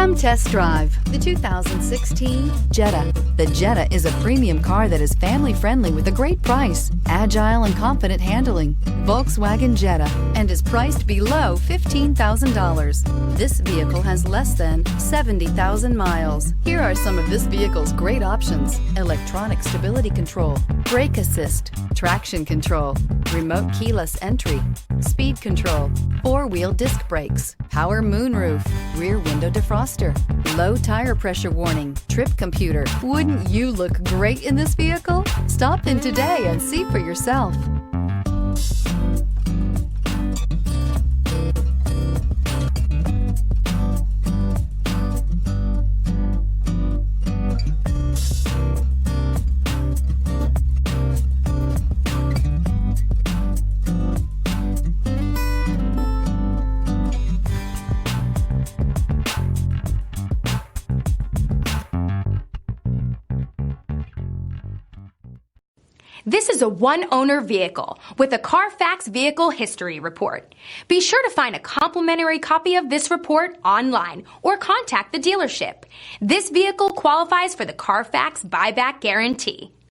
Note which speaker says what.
Speaker 1: Come test drive the 2016 Jetta. The Jetta is a premium car that is family-friendly with a great price, agile and confident handling. Volkswagen Jetta, and is priced below $15,000. This vehicle has less than 70,000 miles. Here are some of this vehicle's great options: electronic stability control, brake assist, traction control, remote keyless entry, speed control, four-wheel disc brakes, power moonroof, rear window defroster, low tire pressure warning, trip computer. Wouldn't you look great in this vehicle? Stop in today and see for yourself.
Speaker 2: This is a one-owner vehicle with a CARFAX Vehicle History Report. Be sure to find a complimentary copy of this report online or contact the dealership. This vehicle qualifies for the CARFAX Buyback Guarantee.